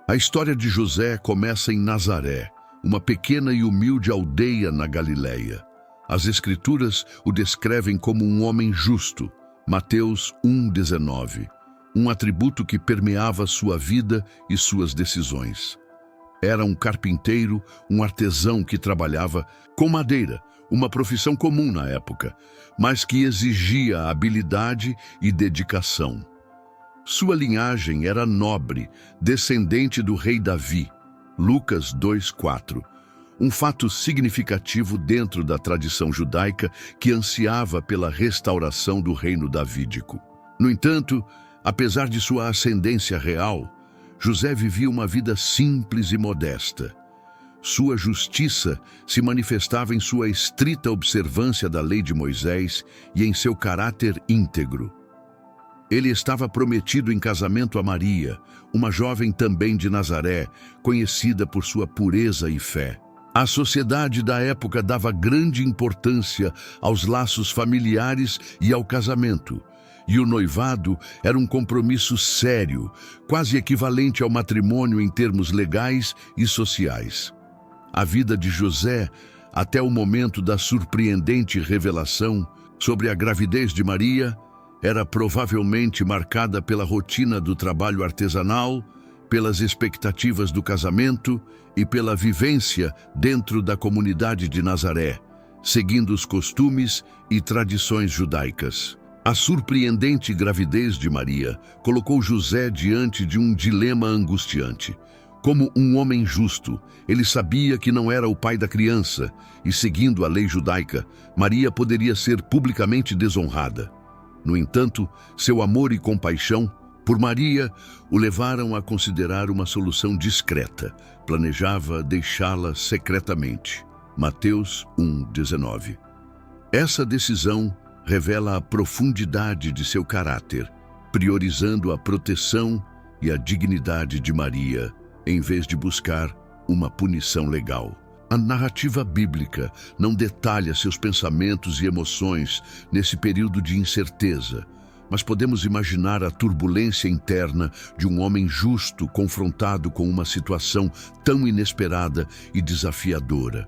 A história de José começa em Nazaré, uma pequena e humilde aldeia na Galileia. As Escrituras o descrevem como um homem justo, Mateus 1,19, um atributo que permeava sua vida e suas decisões. Era um carpinteiro, um artesão que trabalhava com madeira, uma profissão comum na época, mas que exigia habilidade e dedicação. Sua linhagem era nobre, descendente do rei Davi, Lucas 2,4, um fato significativo dentro da tradição judaica que ansiava pela restauração do reino davídico. No entanto, apesar de sua ascendência real, José vivia uma vida simples e modesta. Sua justiça se manifestava em sua estrita observância da lei de Moisés e em seu caráter íntegro. Ele estava prometido em casamento a Maria, uma jovem também de Nazaré, conhecida por sua pureza e fé. A sociedade da época dava grande importância aos laços familiares e ao casamento, e o noivado era um compromisso sério, quase equivalente ao matrimônio em termos legais e sociais. A vida de José, até o momento da surpreendente revelação sobre a gravidez de Maria, era provavelmente marcada pela rotina do trabalho artesanal, pelas expectativas do casamento e pela vivência dentro da comunidade de Nazaré, seguindo os costumes e tradições judaicas. A surpreendente gravidez de Maria colocou José diante de um dilema angustiante. Como um homem justo, ele sabia que não era o pai da criança e, seguindo a lei judaica, Maria poderia ser publicamente desonrada. No entanto, seu amor e compaixão por Maria o levaram a considerar uma solução discreta. Planejava deixá-la secretamente. Mateus 1,19. Essa decisão revela a profundidade de seu caráter, priorizando a proteção e a dignidade de Maria, em vez de buscar uma punição legal. A narrativa bíblica não detalha seus pensamentos e emoções nesse período de incerteza, mas podemos imaginar a turbulência interna de um homem justo confrontado com uma situação tão inesperada e desafiadora.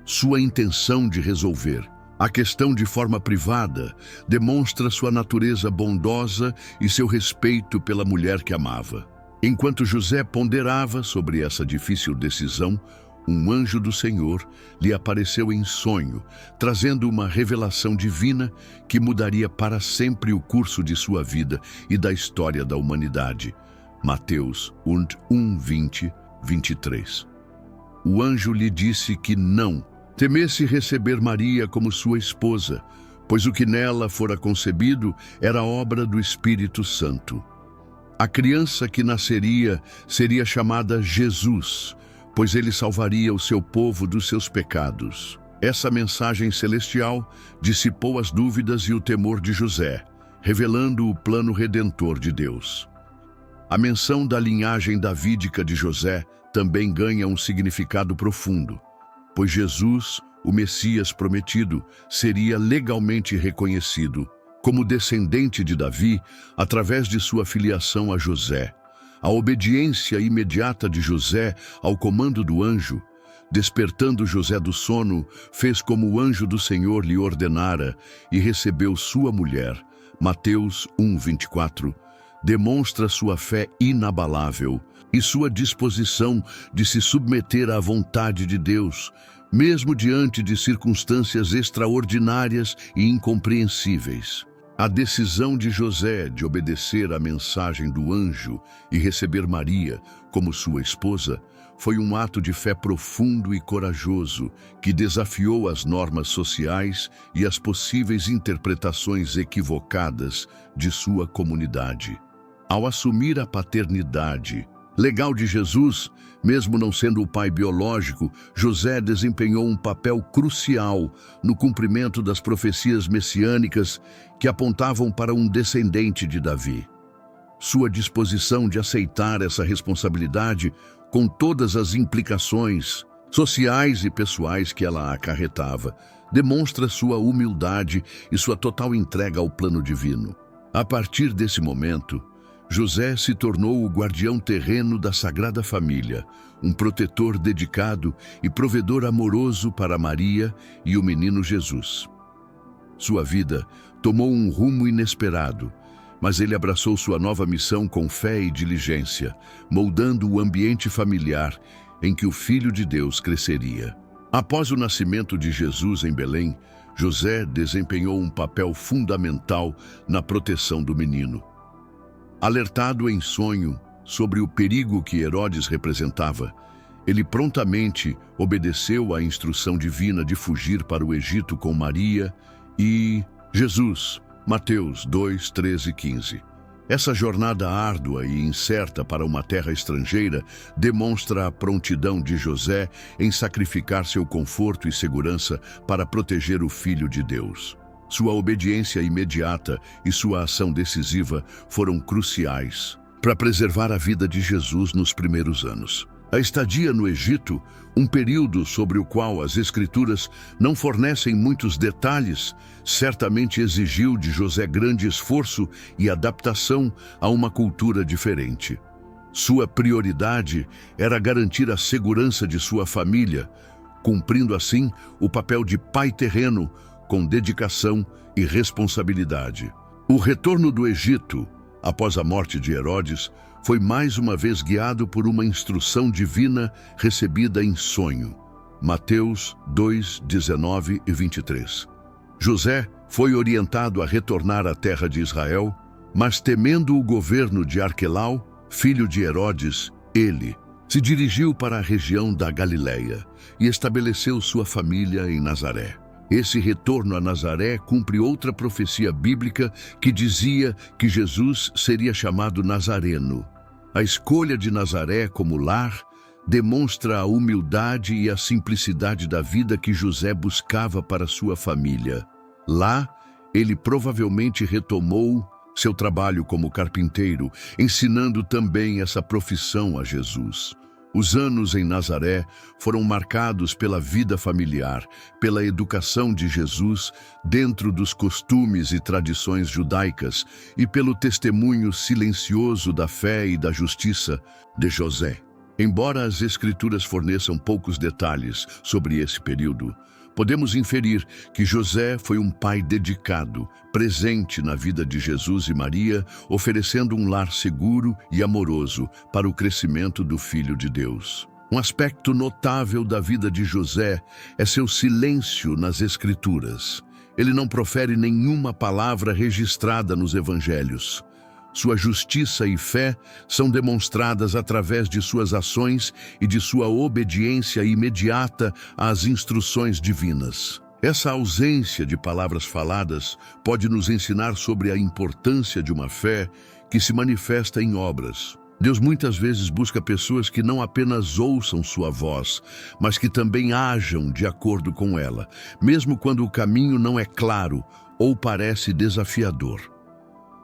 Sua intenção de resolver a questão de forma privada demonstra sua natureza bondosa e seu respeito pela mulher que amava. Enquanto José ponderava sobre essa difícil decisão, um anjo do Senhor lhe apareceu em sonho, trazendo uma revelação divina que mudaria para sempre o curso de sua vida e da história da humanidade. Mateus 1:20-23. O anjo lhe disse que não temesse receber Maria como sua esposa, pois o que nela fora concebido era obra do Espírito Santo. A criança que nasceria seria chamada Jesus, pois ele salvaria o seu povo dos seus pecados. Essa mensagem celestial dissipou as dúvidas e o temor de José, revelando o plano redentor de Deus. A menção da linhagem davídica de José também ganha um significado profundo, pois Jesus, o Messias prometido, seria legalmente reconhecido como descendente de Davi através de sua filiação a José. A obediência imediata de José ao comando do anjo, despertando José do sono, fez como o anjo do Senhor lhe ordenara e recebeu sua mulher. Mateus 1:24, demonstra sua fé inabalável e sua disposição de se submeter à vontade de Deus, mesmo diante de circunstâncias extraordinárias e incompreensíveis. A decisão de José de obedecer à mensagem do anjo e receber Maria como sua esposa foi um ato de fé profundo e corajoso que desafiou as normas sociais e as possíveis interpretações equivocadas de sua comunidade. Ao assumir a paternidade legal de Jesus, mesmo não sendo o pai biológico, José desempenhou um papel crucial no cumprimento das profecias messiânicas que apontavam para um descendente de Davi. Sua disposição de aceitar essa responsabilidade, com todas as implicações sociais e pessoais que ela acarretava, demonstra sua humildade e sua total entrega ao plano divino. A partir desse momento, José se tornou o guardião terreno da Sagrada Família, um protetor dedicado e provedor amoroso para Maria e o menino Jesus. Sua vida tomou um rumo inesperado, mas ele abraçou sua nova missão com fé e diligência, moldando o ambiente familiar em que o Filho de Deus cresceria. Após o nascimento de Jesus em Belém, José desempenhou um papel fundamental na proteção do menino. Alertado em sonho sobre o perigo que Herodes representava, ele prontamente obedeceu à instrução divina de fugir para o Egito com Maria e Jesus. Mateus 2, 13 e 15. Essa jornada árdua e incerta para uma terra estrangeira demonstra a prontidão de José em sacrificar seu conforto e segurança para proteger o Filho de Deus. Sua obediência imediata e sua ação decisiva foram cruciais para preservar a vida de Jesus nos primeiros anos. A estadia no Egito, um período sobre o qual as Escrituras não fornecem muitos detalhes, certamente exigiu de José grande esforço e adaptação a uma cultura diferente. Sua prioridade era garantir a segurança de sua família, cumprindo assim o papel de pai terreno com dedicação e responsabilidade. O retorno do Egito, após a morte de Herodes, foi mais uma vez guiado por uma instrução divina recebida em sonho. Mateus 2, 19 e 23. José foi orientado a retornar à terra de Israel, mas temendo o governo de Arquelau, filho de Herodes, ele se dirigiu para a região da Galileia e estabeleceu sua família em Nazaré. Esse retorno a Nazaré cumpre outra profecia bíblica que dizia que Jesus seria chamado Nazareno. A escolha de Nazaré como lar demonstra a humildade e a simplicidade da vida que José buscava para sua família. Lá, ele provavelmente retomou seu trabalho como carpinteiro, ensinando também essa profissão a Jesus. Os anos em Nazaré foram marcados pela vida familiar, pela educação de Jesus dentro dos costumes e tradições judaicas e pelo testemunho silencioso da fé e da justiça de José. Embora as Escrituras forneçam poucos detalhes sobre esse período, podemos inferir que José foi um pai dedicado, presente na vida de Jesus e Maria, oferecendo um lar seguro e amoroso para o crescimento do Filho de Deus. Um aspecto notável da vida de José é seu silêncio nas Escrituras. Ele não profere nenhuma palavra registrada nos Evangelhos. Sua justiça e fé são demonstradas através de suas ações e de sua obediência imediata às instruções divinas. Essa ausência de palavras faladas pode nos ensinar sobre a importância de uma fé que se manifesta em obras. Deus muitas vezes busca pessoas que não apenas ouçam sua voz, mas que também ajam de acordo com ela, mesmo quando o caminho não é claro ou parece desafiador.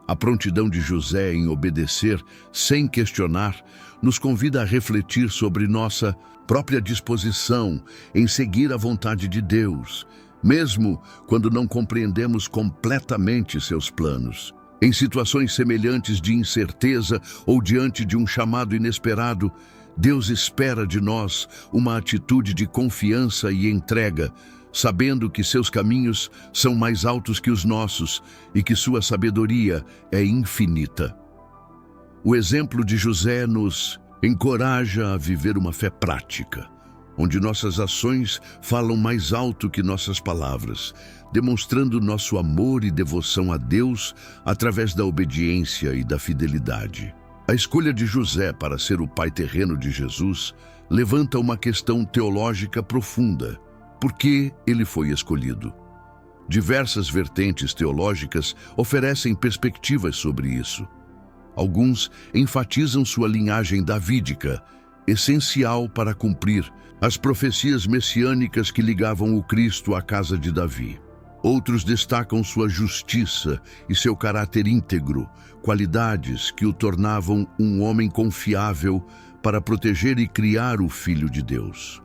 A prontidão de José em obedecer, sem questionar, nos convida a refletir sobre nossa própria disposição em seguir a vontade de Deus, mesmo quando não compreendemos completamente seus planos. Em situações semelhantes de incerteza ou diante de um chamado inesperado, Deus espera de nós uma atitude de confiança e entrega, sabendo que seus caminhos são mais altos que os nossos e que sua sabedoria é infinita. O exemplo de José nos encoraja a viver uma fé prática, onde nossas ações falam mais alto que nossas palavras, demonstrando nosso amor e devoção a Deus através da obediência e da fidelidade. A escolha de José para ser o pai terreno de Jesus levanta uma questão teológica profunda. Por que ele foi escolhido? Diversas vertentes teológicas oferecem perspectivas sobre isso. Alguns enfatizam sua linhagem davídica, essencial para cumprir as profecias messiânicas que ligavam o Cristo à casa de Davi. Outros destacam sua justiça e seu caráter íntegro, qualidades que o tornavam um homem confiável para proteger e criar o Filho de Deus.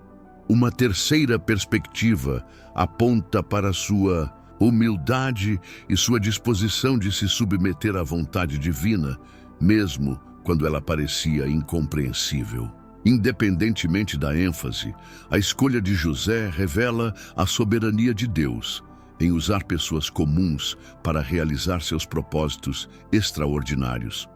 Uma terceira perspectiva aponta para sua humildade e sua disposição de se submeter à vontade divina, mesmo quando ela parecia incompreensível. Independentemente da ênfase, a escolha de José revela a soberania de Deus em usar pessoas comuns para realizar seus propósitos extraordinários.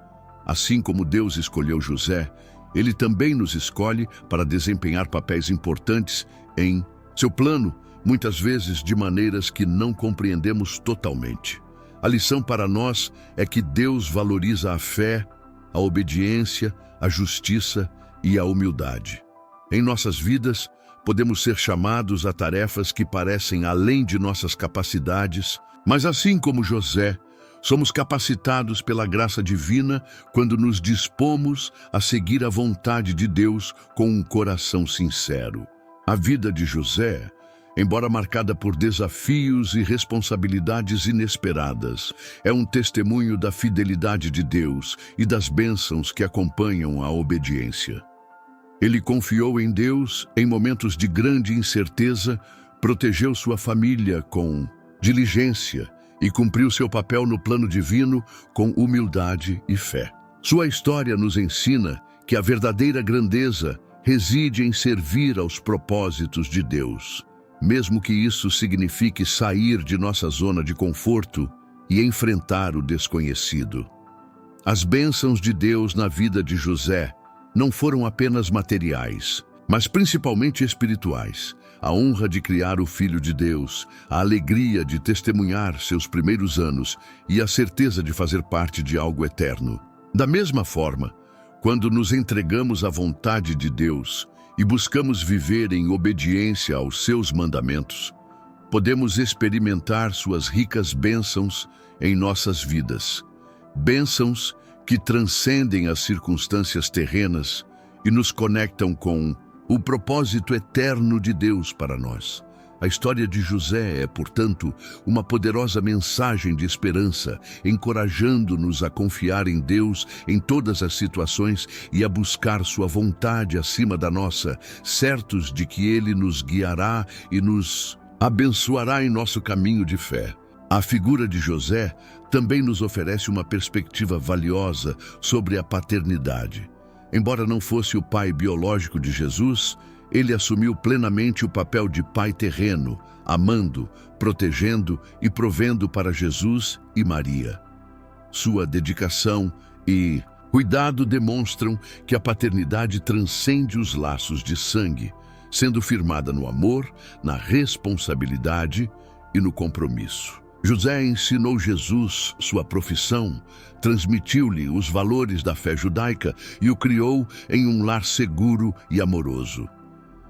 Assim como Deus escolheu José, Ele também nos escolhe para desempenhar papéis importantes em seu plano, muitas vezes de maneiras que não compreendemos totalmente. A lição para nós é que Deus valoriza a fé, a obediência, a justiça e a humildade. Em nossas vidas, podemos ser chamados a tarefas que parecem além de nossas capacidades, mas assim como José, somos capacitados pela graça divina quando nos dispomos a seguir a vontade de Deus com um coração sincero. A vida de José, embora marcada por desafios e responsabilidades inesperadas, é um testemunho da fidelidade de Deus e das bênçãos que acompanham a obediência. Ele confiou em Deus em momentos de grande incerteza, protegeu sua família com diligência e cumpriu seu papel no plano divino com humildade e fé. Sua história nos ensina que a verdadeira grandeza reside em servir aos propósitos de Deus, mesmo que isso signifique sair de nossa zona de conforto e enfrentar o desconhecido. As bênçãos de Deus na vida de José não foram apenas materiais, mas principalmente espirituais. A honra de criar o Filho de Deus, a alegria de testemunhar seus primeiros anos e a certeza de fazer parte de algo eterno. Da mesma forma, quando nos entregamos à vontade de Deus e buscamos viver em obediência aos seus mandamentos, podemos experimentar suas ricas bênçãos em nossas vidas. Bênçãos que transcendem as circunstâncias terrenas e nos conectam com o propósito eterno de Deus para nós. A história de José é, portanto, uma poderosa mensagem de esperança, encorajando-nos a confiar em Deus em todas as situações e a buscar sua vontade acima da nossa, certos de que Ele nos guiará e nos abençoará em nosso caminho de fé. A figura de José também nos oferece uma perspectiva valiosa sobre a paternidade. Embora não fosse o pai biológico de Jesus, ele assumiu plenamente o papel de pai terreno, amando, protegendo e provendo para Jesus e Maria. Sua dedicação e cuidado demonstram que a paternidade transcende os laços de sangue, sendo firmada no amor, na responsabilidade e no compromisso. José ensinou Jesus sua profissão, transmitiu-lhe os valores da fé judaica e o criou em um lar seguro e amoroso.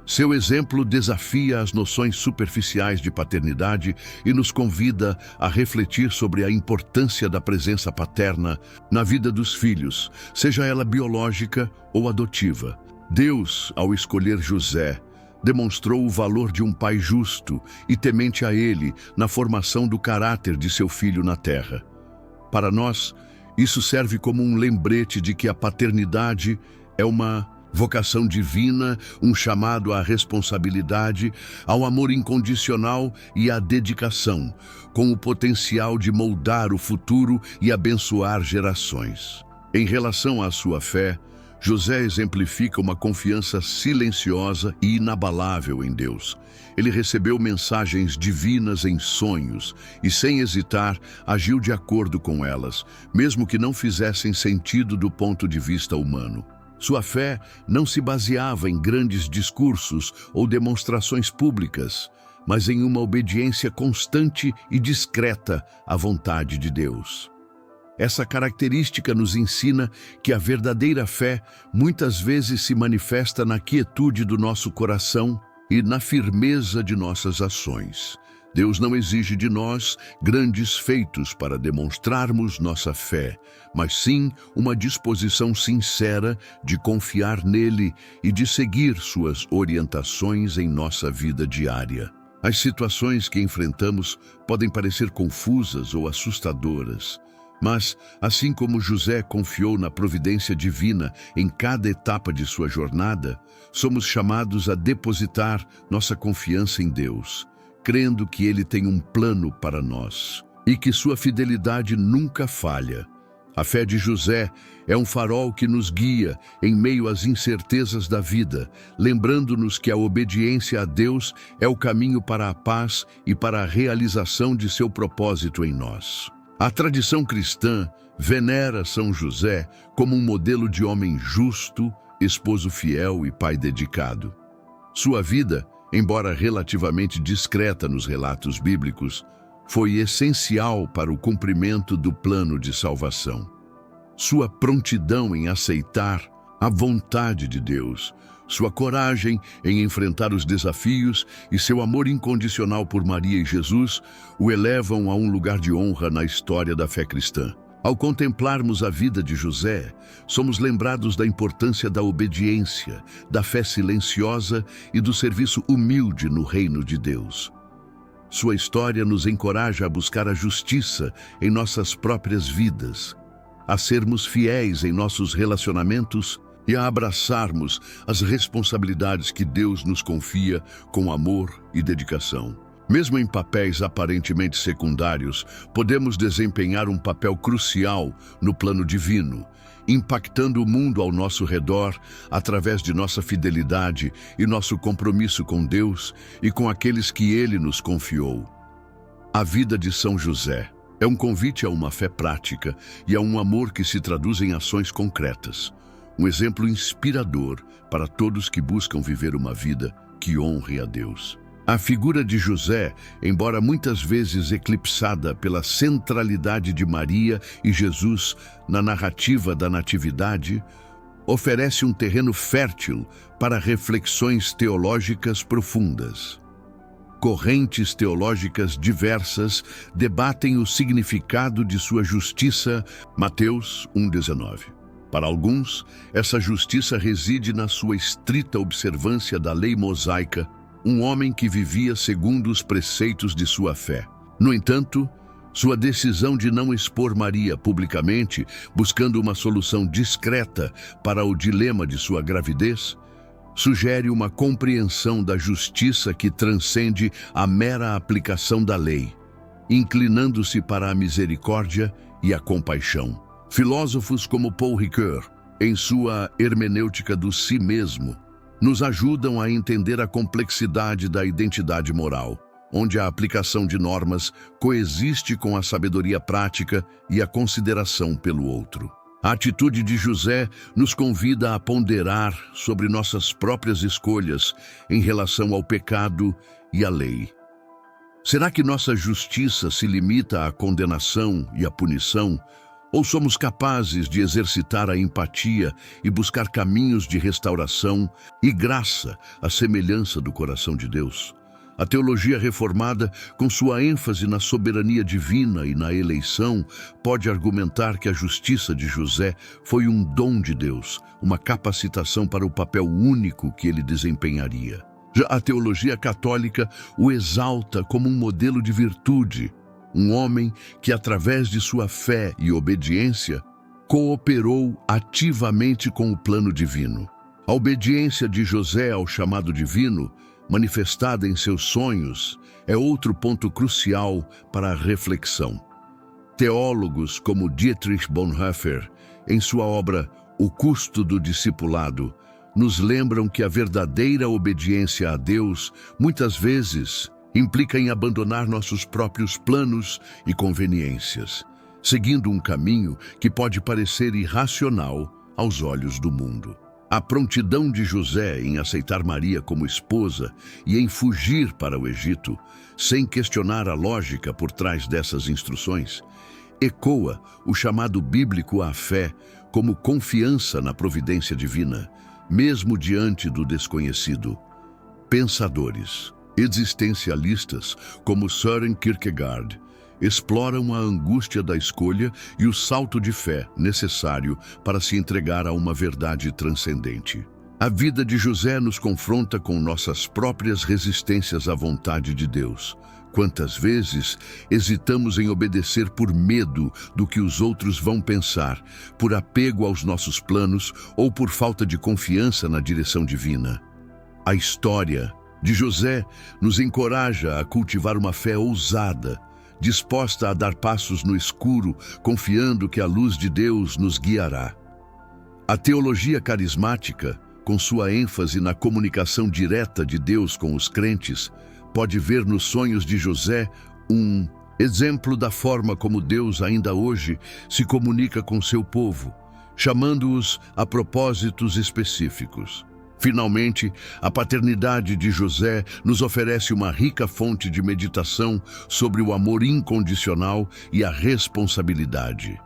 Seu exemplo desafia as noções superficiais de paternidade e nos convida a refletir sobre a importância da presença paterna na vida dos filhos, seja ela biológica ou adotiva. Deus, ao escolher José, demonstrou o valor de um pai justo e temente a ele na formação do caráter de seu filho na terra. Para nós, isso serve como um lembrete de que a paternidade é uma vocação divina, um chamado à responsabilidade, ao amor incondicional e à dedicação, com o potencial de moldar o futuro e abençoar gerações. Em relação à sua fé, José exemplifica uma confiança silenciosa e inabalável em Deus. Ele recebeu mensagens divinas em sonhos e, sem hesitar, agiu de acordo com elas, mesmo que não fizessem sentido do ponto de vista humano. Sua fé não se baseava em grandes discursos ou demonstrações públicas, mas em uma obediência constante e discreta à vontade de Deus. Essa característica nos ensina que a verdadeira fé muitas vezes se manifesta na quietude do nosso coração e na firmeza de nossas ações. Deus não exige de nós grandes feitos para demonstrarmos nossa fé, mas sim uma disposição sincera de confiar nele e de seguir suas orientações em nossa vida diária. As situações que enfrentamos podem parecer confusas ou assustadoras, mas, assim como José confiou na providência divina em cada etapa de sua jornada, somos chamados a depositar nossa confiança em Deus, crendo que Ele tem um plano para nós e que sua fidelidade nunca falha. A fé de José é um farol que nos guia em meio às incertezas da vida, lembrando-nos que a obediência a Deus é o caminho para a paz e para a realização de seu propósito em nós. A tradição cristã venera São José como um modelo de homem justo, esposo fiel e pai dedicado. Sua vida, embora relativamente discreta nos relatos bíblicos, foi essencial para o cumprimento do plano de salvação. Sua prontidão em aceitar a vontade de Deus, sua coragem em enfrentar os desafios e seu amor incondicional por Maria e Jesus o elevam a um lugar de honra na história da fé cristã. Ao contemplarmos a vida de José, somos lembrados da importância da obediência, da fé silenciosa e do serviço humilde no reino de Deus. Sua história nos encoraja a buscar a justiça em nossas próprias vidas, a sermos fiéis em nossos relacionamentos e a abraçarmos as responsabilidades que Deus nos confia com amor e dedicação. Mesmo em papéis aparentemente secundários, podemos desempenhar um papel crucial no plano divino, impactando o mundo ao nosso redor através de nossa fidelidade e nosso compromisso com Deus e com aqueles que Ele nos confiou. A vida de São José é um convite a uma fé prática e a um amor que se traduz em ações concretas. Um exemplo inspirador para todos que buscam viver uma vida que honre a Deus. A figura de José, embora muitas vezes eclipsada pela centralidade de Maria e Jesus na narrativa da Natividade, oferece um terreno fértil para reflexões teológicas profundas. Correntes teológicas diversas debatem o significado de sua justiça, Mateus 1,19. Para alguns, essa justiça reside na sua estrita observância da lei mosaica, um homem que vivia segundo os preceitos de sua fé. No entanto, sua decisão de não expor Maria publicamente, buscando uma solução discreta para o dilema de sua gravidez, sugere uma compreensão da justiça que transcende a mera aplicação da lei, inclinando-se para a misericórdia e a compaixão. Filósofos como Paul Ricoeur, em sua Hermenêutica do Si Mesmo, nos ajudam a entender a complexidade da identidade moral, onde a aplicação de normas coexiste com a sabedoria prática e a consideração pelo outro. A atitude de José nos convida a ponderar sobre nossas próprias escolhas em relação ao pecado e à lei. Será que nossa justiça se limita à condenação e à punição, ou somos capazes de exercitar a empatia e buscar caminhos de restauração e graça à semelhança do coração de Deus? A teologia reformada, com sua ênfase na soberania divina e na eleição, pode argumentar que a justiça de José foi um dom de Deus, uma capacitação para o papel único que ele desempenharia. Já a teologia católica o exalta como um modelo de virtude, um homem que, através de sua fé e obediência, cooperou ativamente com o plano divino. A obediência de José ao chamado divino, manifestada em seus sonhos, é outro ponto crucial para a reflexão. Teólogos como Dietrich Bonhoeffer, em sua obra O Custo do Discipulado, nos lembram que a verdadeira obediência a Deus, muitas vezes, implica em abandonar nossos próprios planos e conveniências, seguindo um caminho que pode parecer irracional aos olhos do mundo. A prontidão de José em aceitar Maria como esposa e em fugir para o Egito, sem questionar a lógica por trás dessas instruções, ecoa o chamado bíblico à fé como confiança na providência divina, mesmo diante do desconhecido. Pensadores existencialistas como Søren Kierkegaard exploram a angústia da escolha e o salto de fé necessário para se entregar a uma verdade transcendente. A vida de José nos confronta com nossas próprias resistências à vontade de Deus. Quantas vezes hesitamos em obedecer por medo do que os outros vão pensar, por apego aos nossos planos ou por falta de confiança na direção divina? A história de José nos encoraja a cultivar uma fé ousada, disposta a dar passos no escuro, confiando que a luz de Deus nos guiará. A teologia carismática, com sua ênfase na comunicação direta de Deus com os crentes, pode ver nos sonhos de José um exemplo da forma como Deus ainda hoje se comunica com seu povo, chamando-os a propósitos específicos. Finalmente, a paternidade de José nos oferece uma rica fonte de meditação sobre o amor incondicional e a responsabilidade.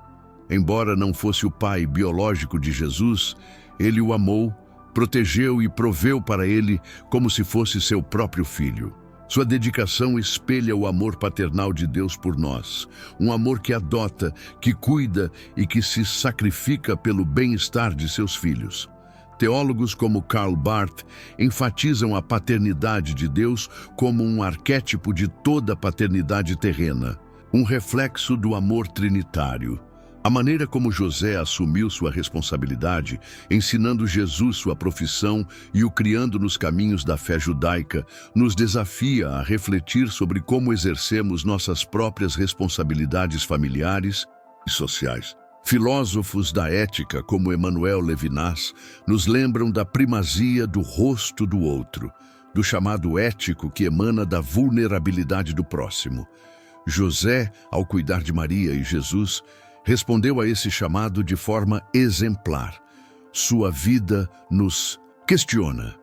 Embora não fosse o pai biológico de Jesus, ele o amou, protegeu e proveu para ele como se fosse seu próprio filho. Sua dedicação espelha o amor paternal de Deus por nós, um amor que adota, que cuida e que se sacrifica pelo bem-estar de seus filhos. Teólogos como Karl Barth enfatizam a paternidade de Deus como um arquétipo de toda a paternidade terrena, um reflexo do amor trinitário. A maneira como José assumiu sua responsabilidade, ensinando Jesus sua profissão e o criando nos caminhos da fé judaica, nos desafia a refletir sobre como exercemos nossas próprias responsabilidades familiares e sociais. Filósofos da ética como Emmanuel Levinas nos lembram da primazia do rosto do outro, do chamado ético que emana da vulnerabilidade do próximo. José, ao cuidar de Maria e Jesus, respondeu a esse chamado de forma exemplar. Sua vida nos questiona.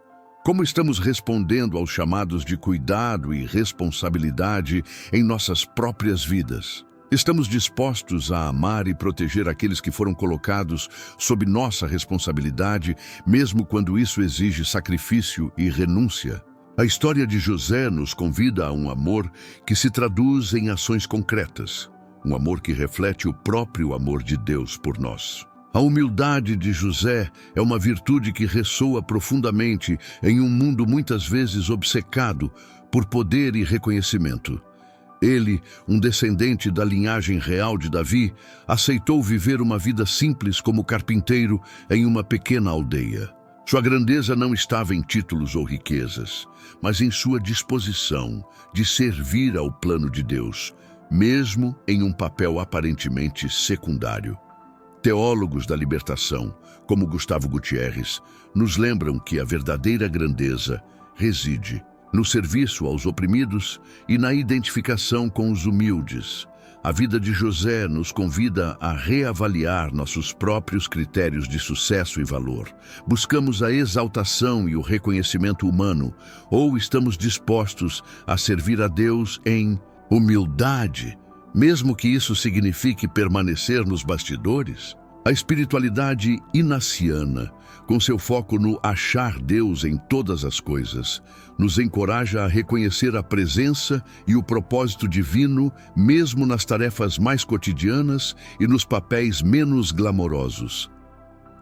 Como estamos respondendo aos chamados de cuidado e responsabilidade em nossas próprias vidas? Estamos dispostos a amar e proteger aqueles que foram colocados sob nossa responsabilidade, mesmo quando isso exige sacrifício e renúncia? A história de José nos convida a um amor que se traduz em ações concretas, um amor que reflete o próprio amor de Deus por nós. A humildade de José é uma virtude que ressoa profundamente em um mundo muitas vezes obcecado por poder e reconhecimento. Ele, um descendente da linhagem real de Davi, aceitou viver uma vida simples como carpinteiro em uma pequena aldeia. Sua grandeza não estava em títulos ou riquezas, mas em sua disposição de servir ao plano de Deus, mesmo em um papel aparentemente secundário. Teólogos da libertação, como Gustavo Gutierrez, nos lembram que a verdadeira grandeza reside no serviço aos oprimidos e na identificação com os humildes. A vida de José nos convida a reavaliar nossos próprios critérios de sucesso e valor. Buscamos a exaltação e o reconhecimento humano, ou estamos dispostos a servir a Deus em humildade, mesmo que isso signifique permanecer nos bastidores? A espiritualidade inaciana, com seu foco no achar Deus em todas as coisas, nos encoraja a reconhecer a presença e o propósito divino, mesmo nas tarefas mais cotidianas e nos papéis menos glamourosos.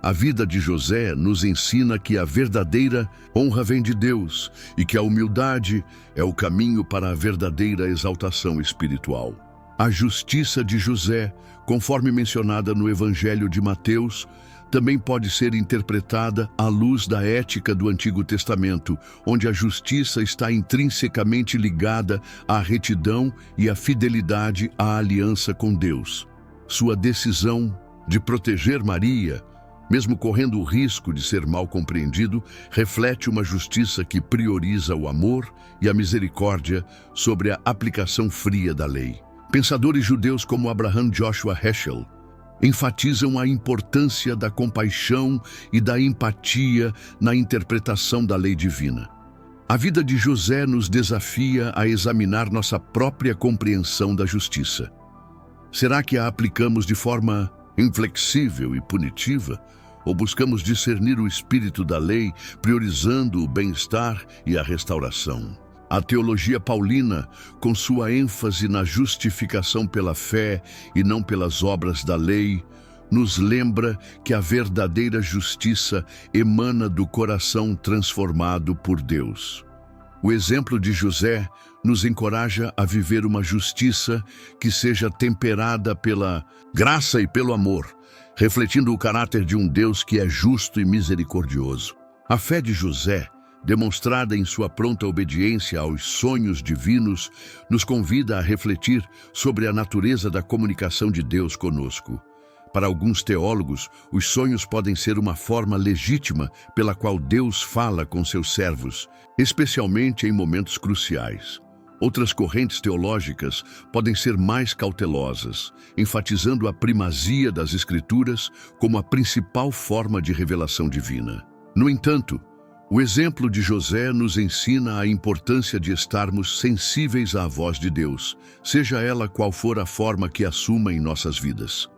A vida de José nos ensina que a verdadeira honra vem de Deus e que a humildade é o caminho para a verdadeira exaltação espiritual. A justiça de José, conforme mencionada no Evangelho de Mateus, também pode ser interpretada à luz da ética do Antigo Testamento, onde a justiça está intrinsecamente ligada à retidão e à fidelidade à aliança com Deus. Sua decisão de proteger Maria, mesmo correndo o risco de ser mal compreendido, reflete uma justiça que prioriza o amor e a misericórdia sobre a aplicação fria da lei. Pensadores judeus como Abraham Joshua Heschel enfatizam a importância da compaixão e da empatia na interpretação da lei divina. A vida de José nos desafia a examinar nossa própria compreensão da justiça. Será que a aplicamos de forma inflexível e punitiva, ou buscamos discernir o espírito da lei, priorizando o bem-estar e a restauração? A teologia paulina, com sua ênfase na justificação pela fé e não pelas obras da lei, nos lembra que a verdadeira justiça emana do coração transformado por Deus. O exemplo de José nos encoraja a viver uma justiça que seja temperada pela graça e pelo amor, refletindo o caráter de um Deus que é justo e misericordioso. A fé de José demonstrada em sua pronta obediência aos sonhos divinos, nos convida a refletir sobre a natureza da comunicação de Deus conosco. Para alguns teólogos, os sonhos podem ser uma forma legítima pela qual Deus fala com seus servos, especialmente em momentos cruciais. Outras correntes teológicas podem ser mais cautelosas, enfatizando a primazia das Escrituras como a principal forma de revelação divina. No entanto, o exemplo de José nos ensina a importância de estarmos sensíveis à voz de Deus, seja ela qual for a forma que assuma em nossas vidas.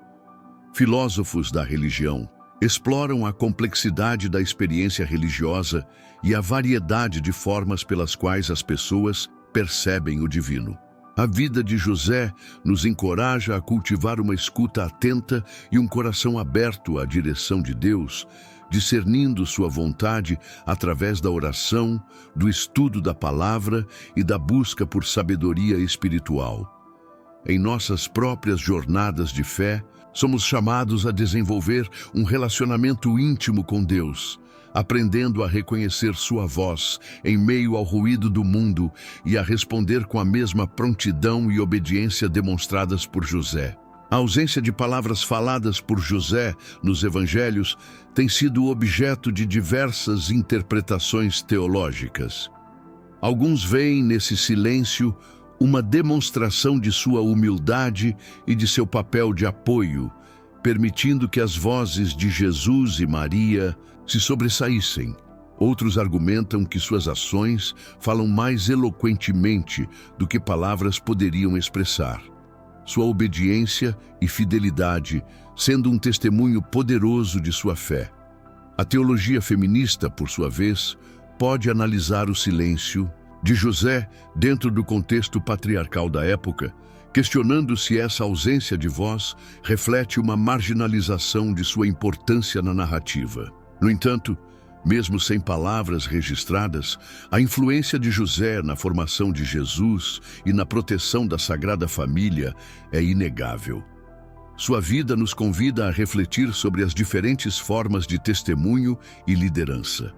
Filósofos da religião exploram a complexidade da experiência religiosa e a variedade de formas pelas quais as pessoas percebem o divino. A vida de José nos encoraja a cultivar uma escuta atenta e um coração aberto à direção de Deus, discernindo sua vontade através da oração, do estudo da palavra e da busca por sabedoria espiritual. Em nossas próprias jornadas de fé, somos chamados a desenvolver um relacionamento íntimo com Deus, aprendendo a reconhecer sua voz em meio ao ruído do mundo e a responder com a mesma prontidão e obediência demonstradas por José. A ausência de palavras faladas por José nos evangelhos tem sido objeto de diversas interpretações teológicas. Alguns veem nesse silêncio uma demonstração de sua humildade e de seu papel de apoio, permitindo que as vozes de Jesus e Maria se sobressaíssem. Outros argumentam que suas ações falam mais eloquentemente do que palavras poderiam expressar. Sua obediência e fidelidade sendo um testemunho poderoso de sua fé. A teologia feminista, por sua vez, pode analisar o silêncio de José dentro do contexto patriarcal da época, questionando se essa ausência de voz reflete uma marginalização de sua importância na narrativa. No entanto, mesmo sem palavras registradas, a influência de José na formação de Jesus e na proteção da Sagrada Família é inegável. Sua vida nos convida a refletir sobre as diferentes formas de testemunho e liderança.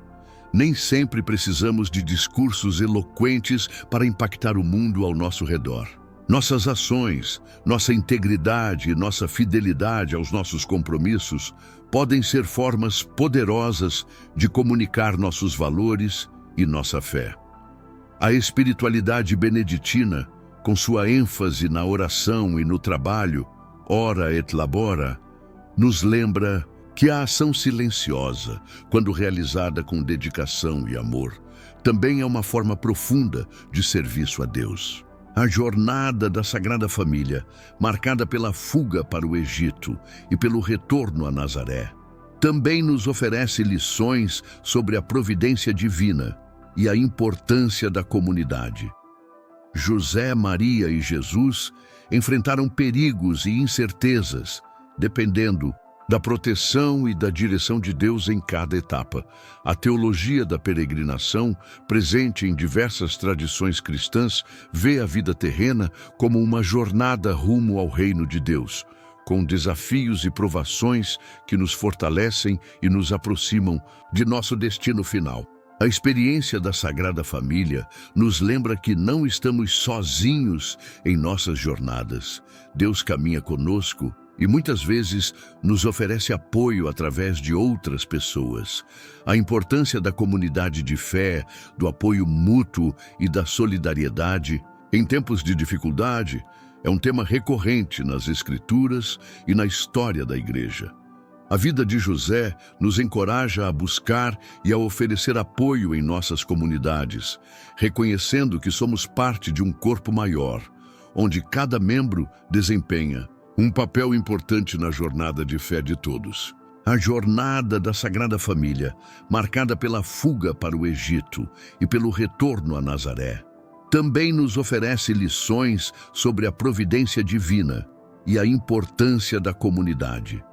Nem sempre precisamos de discursos eloquentes para impactar o mundo ao nosso redor. Nossas ações, nossa integridade e nossa fidelidade aos nossos compromissos podem ser formas poderosas de comunicar nossos valores e nossa fé. A espiritualidade beneditina, com sua ênfase na oração e no trabalho, ora et labora, nos lembra que a ação silenciosa, quando realizada com dedicação e amor, também é uma forma profunda de serviço a Deus. A jornada da Sagrada Família, marcada pela fuga para o Egito e pelo retorno a Nazaré, também nos oferece lições sobre a providência divina e a importância da comunidade. José, Maria e Jesus enfrentaram perigos e incertezas, dependendo da proteção e da direção de Deus em cada etapa. A teologia da peregrinação, presente em diversas tradições cristãs, vê a vida terrena como uma jornada rumo ao reino de Deus, com desafios e provações que nos fortalecem e nos aproximam de nosso destino final. A experiência da Sagrada Família nos lembra que não estamos sozinhos em nossas jornadas. Deus caminha conosco e muitas vezes nos oferece apoio através de outras pessoas. A importância da comunidade de fé, do apoio mútuo e da solidariedade em tempos de dificuldade é um tema recorrente nas Escrituras e na história da Igreja. A vida de José nos encoraja a buscar e a oferecer apoio em nossas comunidades, reconhecendo que somos parte de um corpo maior, onde cada membro desempenha um papel importante na jornada de fé de todos. A jornada da Sagrada Família, marcada pela fuga para o Egito e pelo retorno a Nazaré, também nos oferece lições sobre a providência divina e a importância da comunidade.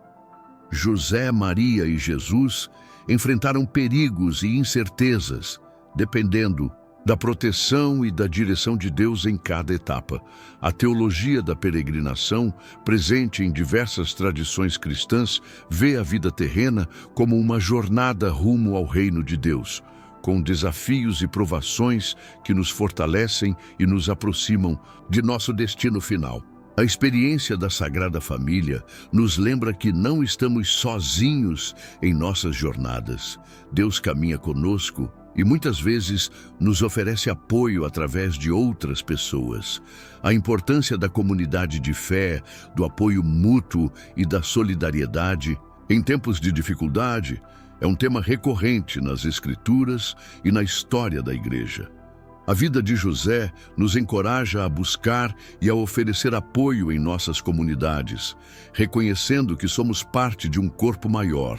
José, Maria e Jesus enfrentaram perigos e incertezas, dependendo da proteção e da direção de Deus em cada etapa. A teologia da peregrinação, presente em diversas tradições cristãs, vê a vida terrena como uma jornada rumo ao reino de Deus, com desafios e provações que nos fortalecem e nos aproximam de nosso destino final. A experiência da Sagrada Família nos lembra que não estamos sozinhos em nossas jornadas. Deus caminha conosco e muitas vezes nos oferece apoio através de outras pessoas. A importância da comunidade de fé, do apoio mútuo e da solidariedade em tempos de dificuldade é um tema recorrente nas Escrituras e na história da Igreja. A vida de José nos encoraja a buscar e a oferecer apoio em nossas comunidades, reconhecendo que somos parte de um corpo maior,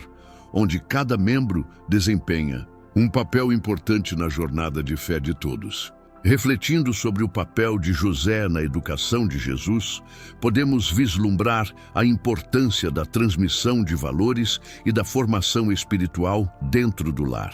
onde cada membro desempenha um papel importante na jornada de fé de todos. Refletindo sobre o papel de José na educação de Jesus, podemos vislumbrar a importância da transmissão de valores e da formação espiritual dentro do lar.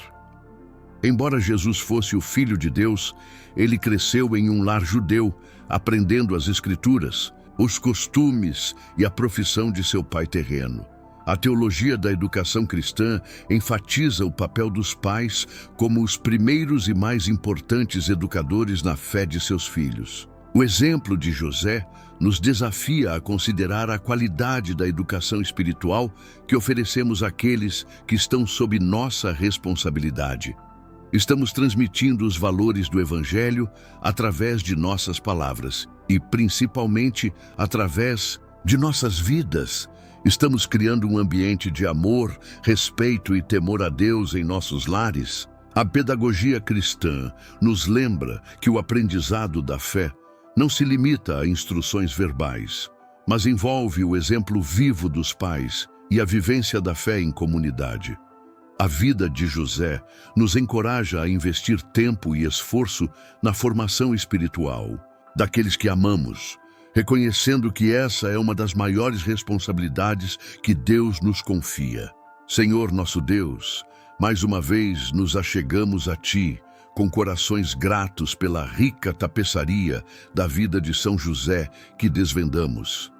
Embora Jesus fosse o Filho de Deus, ele cresceu em um lar judeu, aprendendo as Escrituras, os costumes e a profissão de seu pai terreno. A teologia da educação cristã enfatiza o papel dos pais como os primeiros e mais importantes educadores na fé de seus filhos. O exemplo de José nos desafia a considerar a qualidade da educação espiritual que oferecemos àqueles que estão sob nossa responsabilidade. Estamos transmitindo os valores do Evangelho através de nossas palavras e, principalmente, através de nossas vidas. Estamos criando um ambiente de amor, respeito e temor a Deus em nossos lares. A pedagogia cristã nos lembra que o aprendizado da fé não se limita a instruções verbais, mas envolve o exemplo vivo dos pais e a vivência da fé em comunidade. A vida de José nos encoraja a investir tempo e esforço na formação espiritual daqueles que amamos, reconhecendo que essa é uma das maiores responsabilidades que Deus nos confia. Senhor nosso Deus, mais uma vez nos achegamos a Ti, com corações gratos pela rica tapeçaria da vida de São José que desvendamos.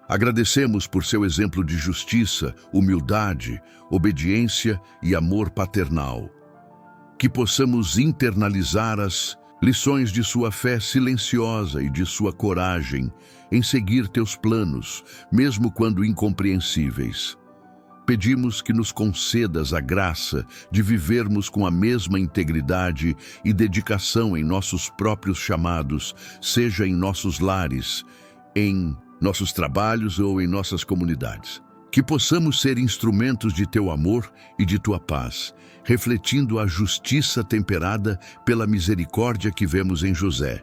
Agradecemos por seu exemplo de justiça, humildade, obediência e amor paternal. Que possamos internalizar as lições de sua fé silenciosa e de sua coragem em seguir teus planos, mesmo quando incompreensíveis. Pedimos que nos concedas a graça de vivermos com a mesma integridade e dedicação em nossos próprios chamados, seja em nossos lares, em nossos trabalhos ou em nossas comunidades. Que possamos ser instrumentos de teu amor e de tua paz, refletindo a justiça temperada pela misericórdia que vemos em José.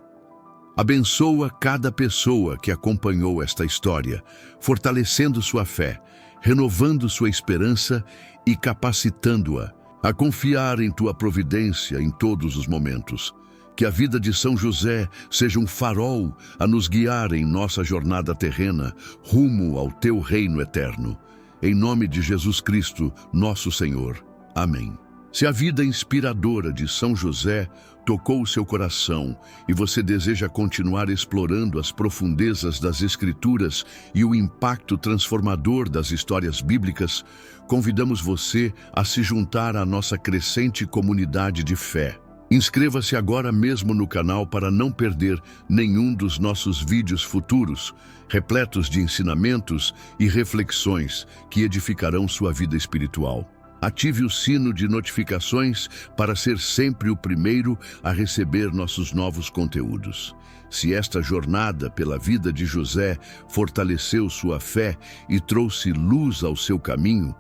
Abençoa cada pessoa que acompanhou esta história, fortalecendo sua fé, renovando sua esperança e capacitando-a a confiar em tua providência em todos os momentos. Que a vida de São José seja um farol a nos guiar em nossa jornada terrena rumo ao teu reino eterno. Em nome de Jesus Cristo, nosso Senhor. Amém. Se a vida inspiradora de São José tocou o seu coração e você deseja continuar explorando as profundezas das Escrituras e o impacto transformador das histórias bíblicas, convidamos você a se juntar à nossa crescente comunidade de fé. Inscreva-se agora mesmo no canal para não perder nenhum dos nossos vídeos futuros, repletos de ensinamentos e reflexões que edificarão sua vida espiritual. Ative o sino de notificações para ser sempre o primeiro a receber nossos novos conteúdos. Se esta jornada pela vida de José fortaleceu sua fé e trouxe luz ao seu caminho,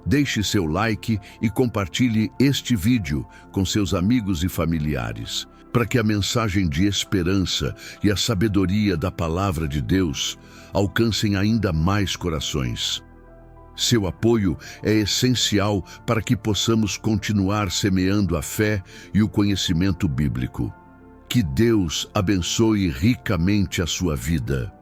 deixe seu like e compartilhe este vídeo com seus amigos e familiares, para que a mensagem de esperança e a sabedoria da Palavra de Deus alcancem ainda mais corações. Seu apoio é essencial para que possamos continuar semeando a fé e o conhecimento bíblico. Que Deus abençoe ricamente a sua vida.